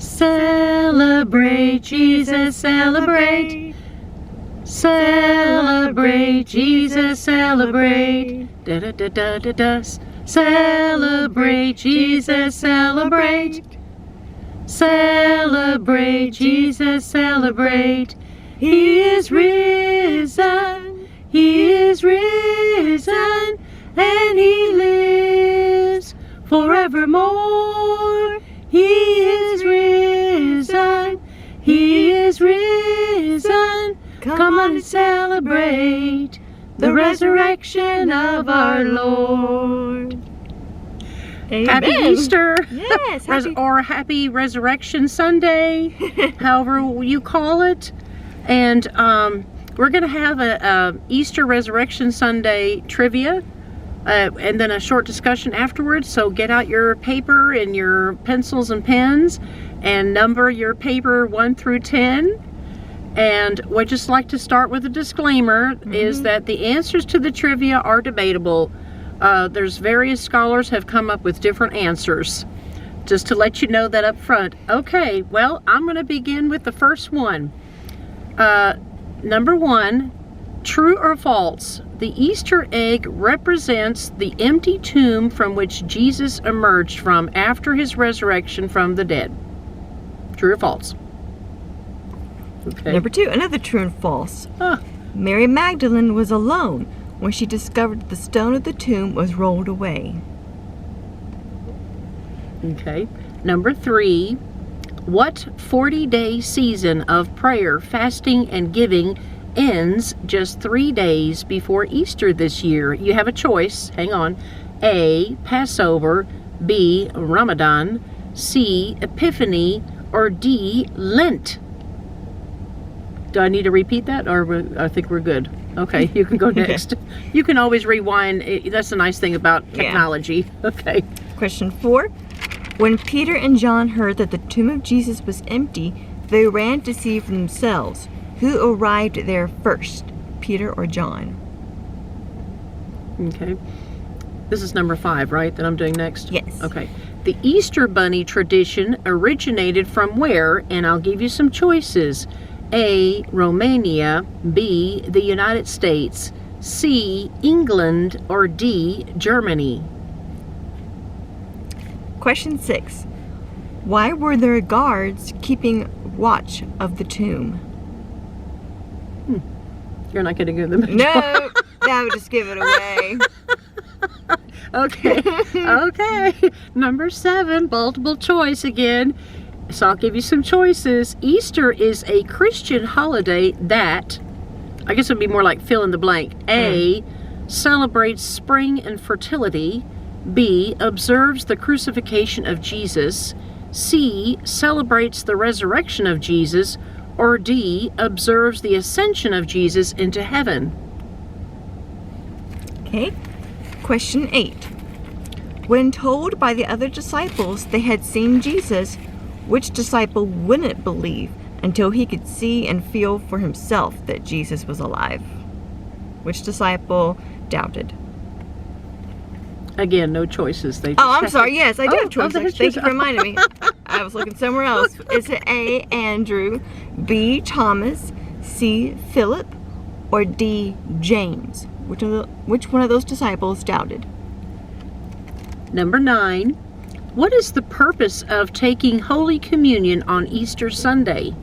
Celebrate Jesus, celebrate. Celebrate Jesus, celebrate. Da da da da da da. Celebrate Jesus, celebrate. Celebrate Jesus, celebrate. He is risen. He is risen, and he lives forevermore. He is risen. He is risen. Come on and celebrate the resurrection of our Lord. Amen. Happy Easter. Yes. Or Happy Resurrection Sunday, however you call it. And we're going to have a Easter Resurrection Sunday trivia and then a short discussion afterwards. So get out your paper and your pencils and pens and number your paper 1 through 10. And we'd just like to start with a disclaimer, is that the answers to the trivia are debatable. There's various scholars have come up with different answers. Just to let you know that up front. Okay, well, I'm going to begin with the first one. Number 1, true or false? The Easter egg represents the empty tomb from which Jesus emerged from after his resurrection from the dead. True or false? Okay. Number 2, another true and false. Huh. Mary Magdalene was alone when she discovered the stone of the tomb was rolled away. Okay. Number 3, what 40-day season of prayer, fasting, and giving ends just 3 days before Easter this year? You have a choice. Hang on. A, Passover. B, Ramadan. C, Epiphany. Or D, Lent. Do I need to repeat that, or I think we're good? Okay, you can go next. You can always rewind. That's the nice thing about technology. Yeah. Okay. Question 4. When Peter and John heard that the tomb of Jesus was empty, they ran to see for themselves. Who arrived there first, Peter or John? Okay. This is number 5, right, that I'm doing next? Yes. Okay. The Easter Bunny tradition originated from where? And I'll give you some choices. A, Romania. B, the United States. C, England. Or D, Germany. Question 6. Why were there guards keeping watch of the tomb? You're not going to give them a No, that would just give it away. Okay. Okay. Number 7, multiple choice again. So I'll give you some choices. Easter is a Christian holiday that, I guess it would be more like fill in the blank. A, celebrates spring and fertility. B, observes the crucifixion of Jesus. C, celebrates the resurrection of Jesus. Or D, observes the ascension of Jesus into heaven. Okay. Question 8. When told by the other disciples they had seen Jesus, which disciple wouldn't believe until he could see and feel for himself that Jesus was alive? Which disciple doubted? Again, no choices. They I'm sorry. Yes, I do have choices. Thank you for choices. reminding me. I was looking somewhere else. Is it A, Andrew, B, Thomas, C, Philip, or D, James? Which one of those disciples doubted? Number 9. What is the purpose of taking Holy Communion on Easter Sunday?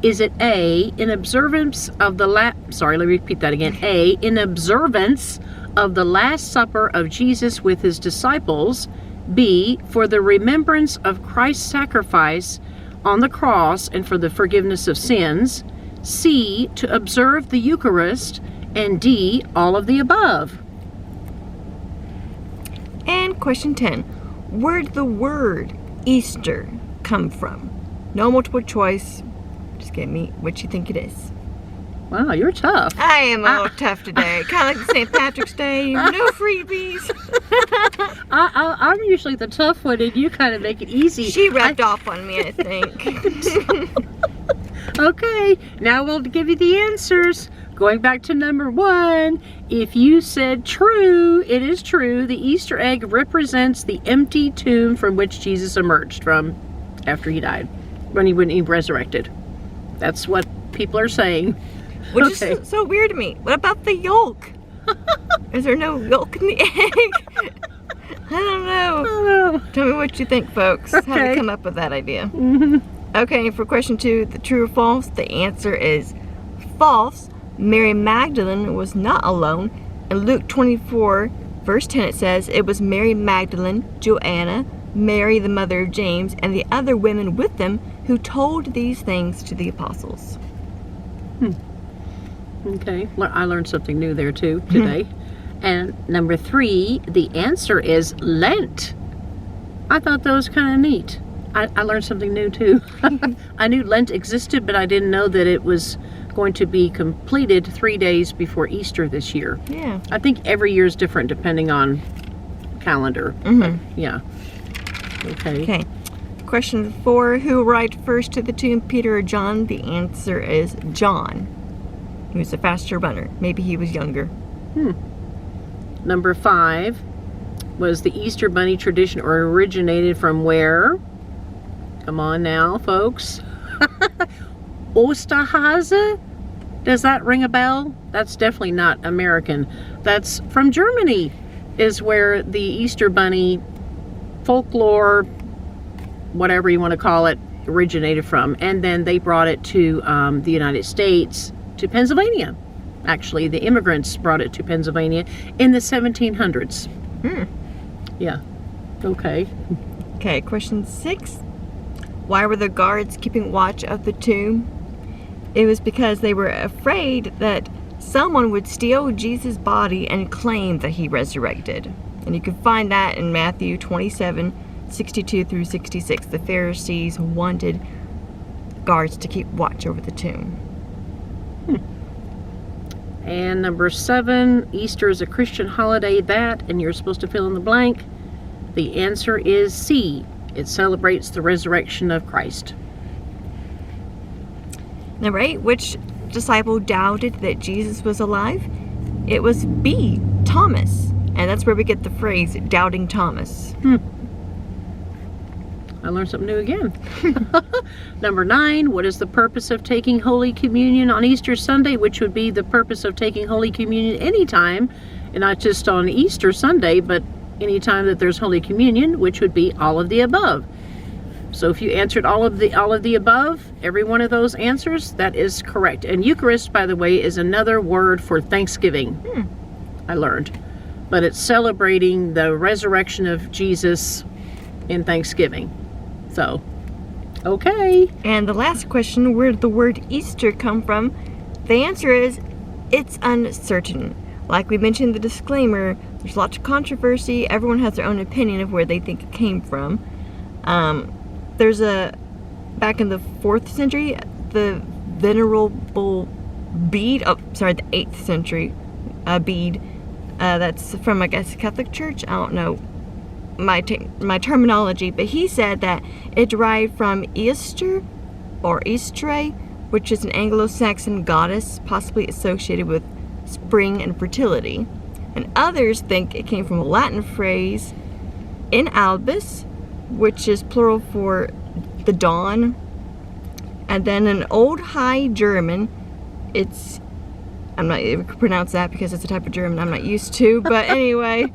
Is it A, in observance of the let me repeat that again. A, in observance of the Last Supper of Jesus with his disciples. B, for the remembrance of Christ's sacrifice on the cross and for the forgiveness of sins. C, to observe the Eucharist. And D, all of the above. And question 10. Where did the word Easter come from? No multiple choice. Just give me what you think it is. Wow, you're tough. I am a little tough today. Kind of like St. Patrick's Day. No freebies. I'm usually the tough one, and you kind of make it easy. She rubbed off on me, I think. Okay, now we'll give you the answers. Going back to number 1, if you said true, it is true. The Easter egg represents the empty tomb from which Jesus emerged from after he died. when he resurrected. That's what people are saying. Which Okay. is so weird to me. What about the yolk? Is there no yolk in the egg? I don't know. Oh, Tell me what you think, folks. How Okay. to come up with that idea. mhm. Okay, for question 2, the true or false, the answer is false. Mary Magdalene was not alone. In Luke 24, verse 10, it says, it was Mary Magdalene, Joanna, Mary the mother of James, and the other women with them who told these things to the apostles. Okay, I learned something new there too today. And number 3, the answer is Lent. I thought that was kind of neat. I learned something new too. I knew Lent existed, but I didn't know that it was going to be completed 3 days before Easter this year. Yeah. I think every year is different depending on calendar. Mhm. Yeah. Okay. Okay. Question 4, who arrived first to the tomb, Peter or John? The answer is John. He was a faster runner. Maybe he was younger. Number 5, was the Easter Bunny tradition or originated from where? Come on now, folks. Osterhase? Does that ring a bell? That's definitely not American. That's from Germany, is where the Easter Bunny folklore, whatever you want to call it, originated from. And then they brought it to the United States, to Pennsylvania. Actually, the immigrants brought it to Pennsylvania in the 1700s. Yeah. Okay. Okay, question 6. Why were the guards keeping watch of the tomb? It was because they were afraid that someone would steal Jesus' body and claim that he resurrected. And you can find that in Matthew 27:62 through 66. The Pharisees wanted guards to keep watch over the tomb. And number 7, Easter is a Christian holiday that, and you're supposed to fill in the blank. The answer is C. It celebrates the resurrection of Christ. Number 8, which disciple doubted that Jesus was alive? It was B, Thomas. And that's where we get the phrase, doubting Thomas. I learned something new again. Number 9, what is the purpose of taking Holy Communion on Easter Sunday, which would be the purpose of taking Holy Communion anytime, and not just on Easter Sunday, but anytime that there's Holy Communion, which would be all of the above. So if you answered all of the above, every one of those answers, that is correct. And Eucharist, by the way, is another word for Thanksgiving. I learned. But it's celebrating the resurrection of Jesus in Thanksgiving. So, okay. And the last question, where did the word Easter come from? The answer is, it's uncertain. Like we mentioned in the disclaimer, there's lots of controversy. Everyone has their own opinion of where they think it came from. Back in the 4th century, the Venerable Bede, the 8th century Bede, that's from, I guess, Catholic Church. I don't know my terminology, but he said that it derived from Easter or Eastre, which is an Anglo-Saxon goddess possibly associated with spring and fertility. And others think it came from a Latin phrase in albis, which is plural for the dawn. And then in Old High German, I'm not able to pronounce that because it's a type of German I'm not used to, but anyway.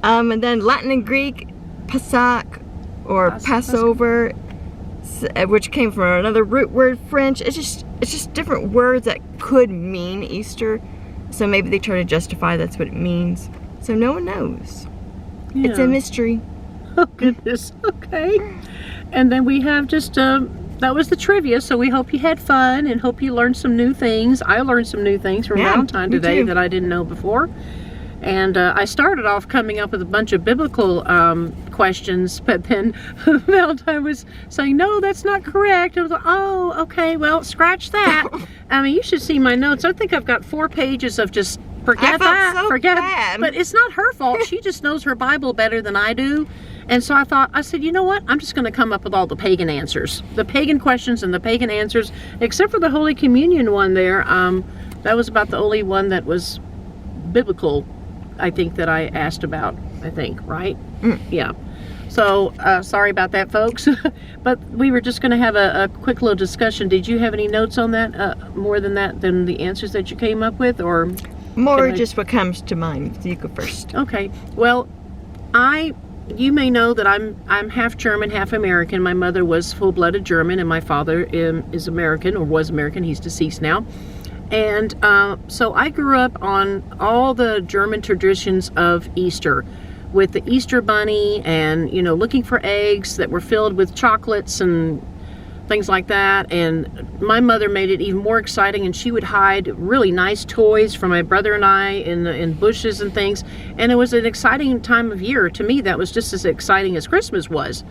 And then Latin and Greek, Pesach, or Passover, which came from another root word, French. It's just different words that could mean Easter. So maybe they try to justify that's what it means. So no one knows. Yeah. It's a mystery. Oh, goodness. Okay. And then we have just, that was the trivia, so we hope you had fun and hope you learned some new things. I learned some new things from Valentine me today too. that I didn't know before. And I started off coming up with a bunch of biblical questions, but then Valentine was saying, no, that's not correct. I was like, oh, okay, well, scratch that. I mean, you should see my notes. I think I've got 4 pages of just forget that. Forget bad. But it's not her fault. She just knows her Bible better than I do. And so I said, you know what? I'm just going to come up with all the pagan answers. The pagan questions and the pagan answers, except for the Holy Communion one there. That was about the only one that was biblical, I think, that I asked about, I think, right? Yeah. So sorry about that, folks. But we were just going to have a quick little discussion. Did you have any notes on that? More than that, than the answers that you came up with, or More just what comes to mind. You go first. okay? Well, you may know that I'm half German, half American. My mother was full-blooded German, and my father is American, or was American. He's deceased now. And so I grew up on all the German traditions of Easter, with the Easter bunny and, looking for eggs that were filled with chocolates and things like that. And my mother made it even more exciting, and she would hide really nice toys for my brother and I in bushes and things. And it was an exciting time of year. To me, that was just as exciting as Christmas was.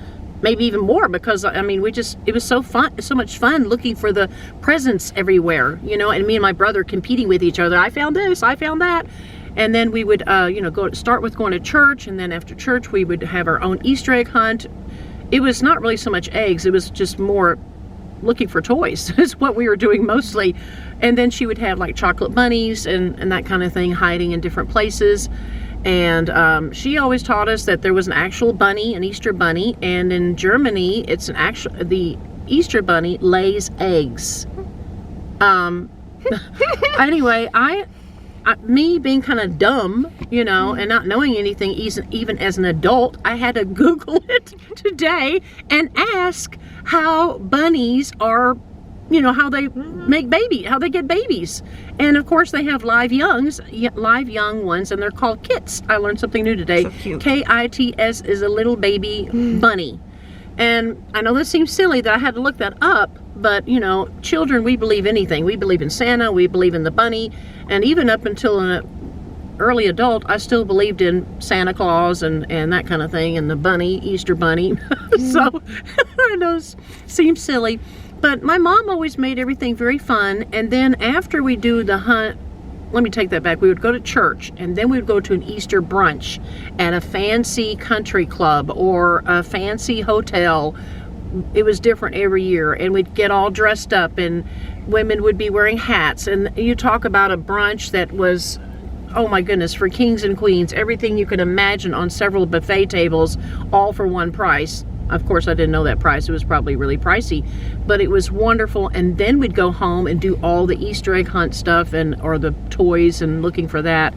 Maybe even more, because it was so fun, so much fun looking for the presents everywhere, and me and my brother competing with each other. I found this, I found that. And then we would, start with going to church, and then after church we would have our own Easter egg hunt. It was not really so much eggs, it was just more looking for toys is what we were doing mostly. And then she would have like chocolate bunnies and that kind of thing, hiding in different places. And she always taught us that there was an actual bunny, an Easter bunny, and in Germany, the Easter bunny lays eggs. Anyway, me being kind of dumb, and not knowing anything, even as an adult, I had to Google it today and ask how bunnies are, how they how they get babies. And of course they have live young ones, and they're called kits. I learned something new today. So cute. KITS is a little baby bunny. And I know this seems silly that I had to look that up, but children, we believe anything. We believe in Santa, we believe in the bunny, and even up until an early adult, I still believed in Santa Claus and that kind of thing, and the bunny, Easter bunny. So I know it seems silly, but my mom always made everything very fun. And then after we do the hunt, let me take that back. We would go to church, and then we would go to an Easter brunch at a fancy country club or a fancy hotel. It was different every year, and we'd get all dressed up, and women would be wearing hats. And you talk about a brunch that was, oh my goodness, for kings and queens, everything you could imagine on several buffet tables, all for one price. Of course, I didn't know that price. It was probably really pricey, but it was wonderful. And then we'd go home and do all the Easter egg hunt stuff or the toys and looking for that.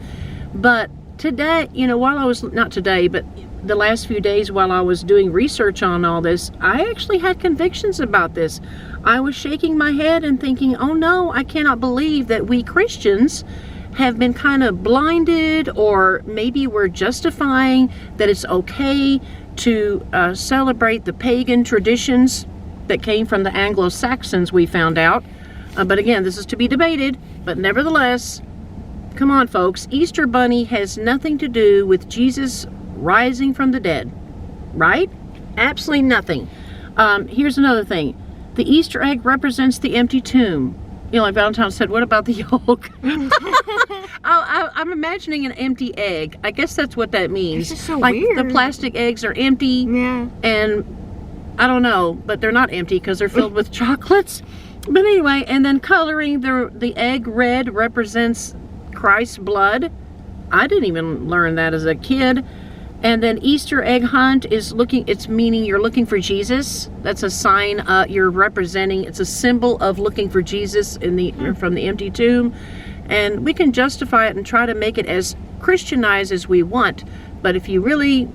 But today, not today, but the last few days while I was doing research on all this, I actually had convictions about this. I was shaking my head and thinking, oh no, I cannot believe that we Christians have been kind of blinded, or maybe we're justifying that it's okay to celebrate the pagan traditions that came from the Anglo-Saxons, we found out. But again, this is to be debated, but nevertheless, come on folks, Easter bunny has nothing to do with Jesus rising from the dead, right? Absolutely nothing. Here's another thing. The Easter egg represents the empty tomb. Like Valentine said, what about the yolk? I'm imagining an empty egg. I guess that's what that means. This is so like weird. The plastic eggs are empty. Yeah. And I don't know, but they're not empty because they're filled with chocolates. But anyway, and then coloring the egg red represents Christ's blood. I didn't even learn that as a kid. And then Easter egg hunt is it's meaning you're looking for Jesus. That's a sign you're representing. It's a symbol of looking for Jesus from the empty tomb. And we can justify it and try to make it as Christianized as we want. But if you really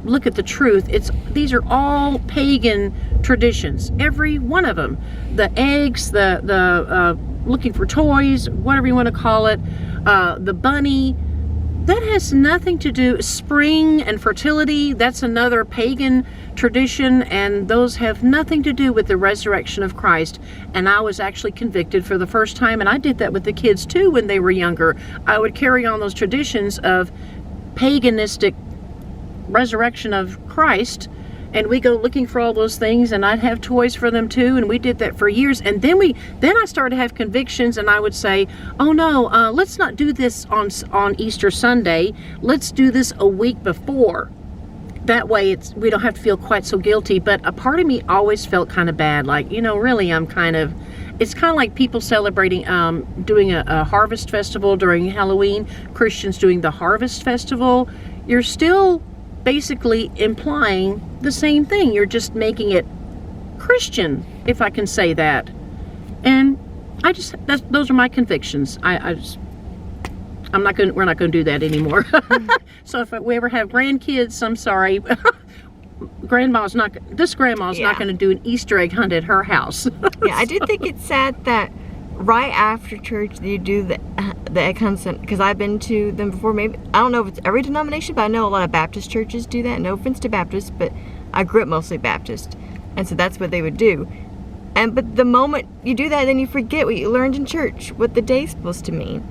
look at the truth, these are all pagan traditions. Every one of them. The eggs, the looking for toys, whatever you want to call it, the bunny. That has nothing to do, spring and fertility, that's another pagan tradition, and those have nothing to do with the resurrection of Christ. And I was actually convicted for the first time, and I did that with the kids too when they were younger. I would carry on those traditions of paganistic resurrection of Christ, and we go looking for all those things, and I'd have toys for them too, and we did that for years. And then I started to have convictions, and I would say, oh no, let's not do this on Easter Sunday. Let's do this a week before. That way we don't have to feel quite so guilty. But a part of me always felt kind of bad, like, really it's kind of like people celebrating, doing a harvest festival during Halloween, Christians doing the harvest festival. You're still basically implying the same thing. You're just making it Christian, if I can say that. And those are my convictions. We're not going to do that anymore. So if we ever have grandkids, I'm sorry. Grandma's not going to do an Easter egg hunt at her house. Yeah, I do think it's sad that right after church you do the egg hunts, because I've been to them before. Maybe I don't know if it's every denomination, but I know a lot of Baptist churches do that. No offense to Baptists, but I grew up mostly Baptist, and so that's what they would do. But the moment you do that, then you forget what you learned in church, what the day's supposed to mean,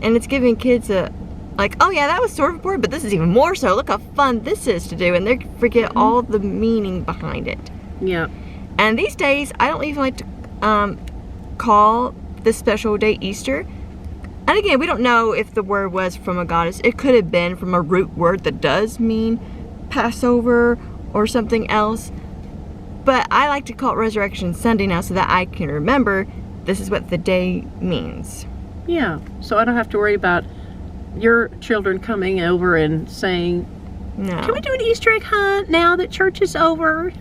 and it's giving kids oh yeah, that was sort of important, but this is even more so. Look how fun this is to do, and they forget all the meaning behind it. Yeah. And these days, I don't even like to call this special day Easter. And again, we don't know if the word was from a goddess. It could have been from a root word that does mean Passover or something else. But I like to call it Resurrection Sunday now so that I can remember this is what the day means. Yeah, so I don't have to worry about your children coming over and saying, No. can we do an Easter egg hunt now that church is over?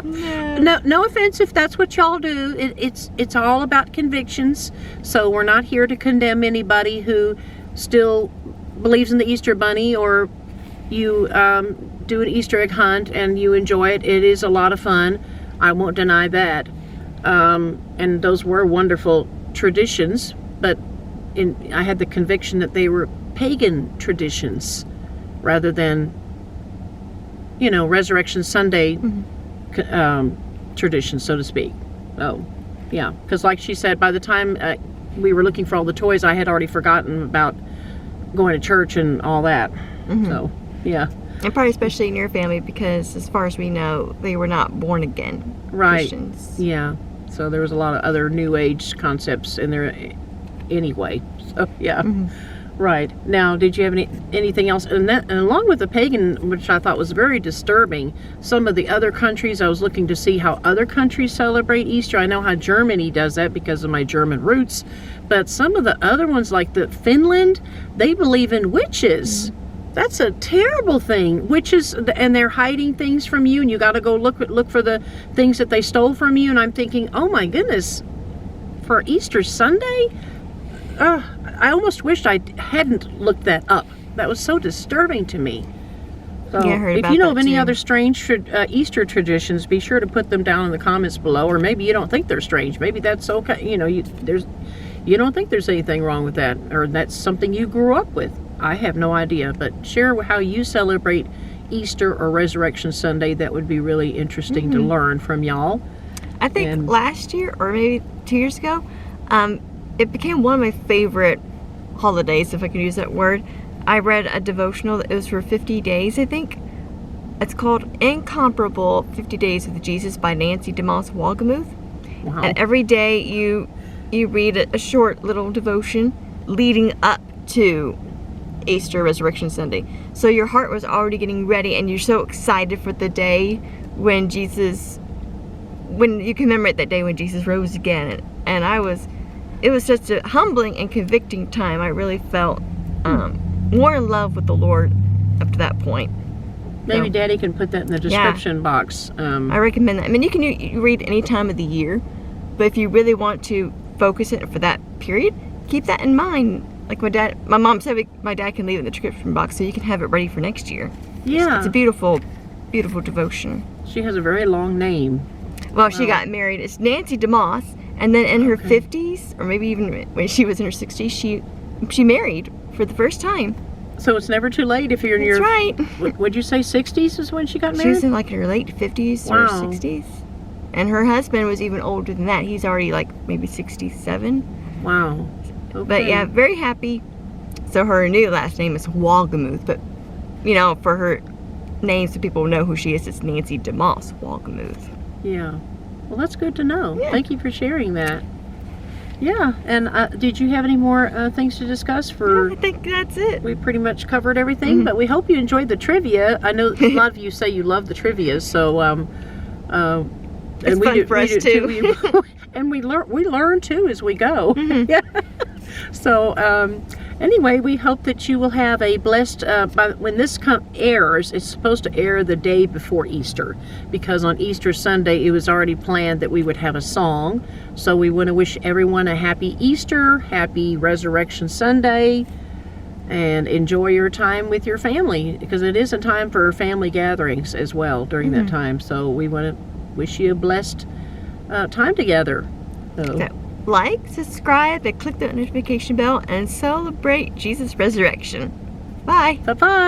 No offense if that's what y'all do. It's all about convictions. So we're not here to condemn anybody who still believes in the Easter Bunny, or you do an Easter egg hunt and you enjoy it. It is a lot of fun. I won't deny that. And those were wonderful traditions, but I had the conviction that they were pagan traditions rather than, Resurrection Sunday tradition, so to speak. Oh, yeah. Because like she said, by the time we were looking for all the toys, I had already forgotten about going to church and all that. So, yeah. And probably especially in your family, because as far as we know, they were not born again Christians. Yeah. So there was a lot of other New Age concepts in there anyway. So, yeah. Right. Now, did you have anything else? And along with the pagan, which I thought was very disturbing, some of the other countries, I was looking to see how other countries celebrate Easter. I know how Germany does that because of my German roots. But some of the other ones, like Finland, they believe in witches. That's a terrible thing. Witches, and they're hiding things from you, and you got to go look for the things that they stole from you. And I'm thinking, oh my goodness, for Easter Sunday? I almost wished I hadn't looked that up. That was so disturbing to me. So, Yeah, I heard if about you know that of any too. other strange Easter traditions, be sure to put them down in the comments below. Or maybe you don't think they're strange. Maybe that's okay. You don't think there's anything wrong with that, or that's something you grew up with. I have no idea. But share how you celebrate Easter or Resurrection Sunday. That would be really interesting to learn from y'all. I think last year, or maybe 2 years ago, it became one of my favorite holidays, if I can use that word. I read a devotional that it was for 50 days, I think. It's called Incomparable 50 Days with Jesus by Nancy DeMoss Wolgemuth. Wow. And every day you read a short little devotion leading up to Easter Resurrection Sunday. So your heart was already getting ready, and you're so excited for the day when you commemorate that day when Jesus rose again. And it was just a humbling and convicting time. I really felt more in love with the Lord up to that point. Maybe So, Daddy can put that in the description box. I recommend that. I mean, you read any time of the year, but if you really want to focus it for that period, keep that in mind. Like my mom said, my dad can leave it in the description box so you can have it ready for next year. Yeah. It's a beautiful, beautiful devotion. She has a very long name. Well, she got married. It's Nancy DeMoss, and then in her 50s, or maybe even when she was in her 60s, she married for the first time. So it's never too late if you're in That's your... right. Would you say 60s is when she got She married? was in like her late 50s or Wow. 60s. And her husband was even older than that. He's already like maybe 67. Wow. Okay. But yeah, very happy. So her new last name is Wolgemuth, but for her name so people know who she is, it's Nancy DeMoss Wolgemuth. Yeah. Well, that's good to know. Yeah. Thank you for sharing that. Yeah. And did you have any more things to discuss I think that's it. We pretty much covered everything, but we hope you enjoyed the trivia. I know a lot of you say you love the trivia, so It's fun for us too. And we learn too as we go. Mm-hmm. Yeah. So Anyway, we hope that you will have a blessed, when this airs, it's supposed to air the day before Easter, because on Easter Sunday it was already planned that we would have a song. So we want to wish everyone a happy Easter, happy Resurrection Sunday, and enjoy your time with your family, because it is a time for family gatherings as well during that time. So we want to wish you a blessed time together. So, like, subscribe, and click the notification bell, and celebrate Jesus' resurrection. Bye. Bye-bye.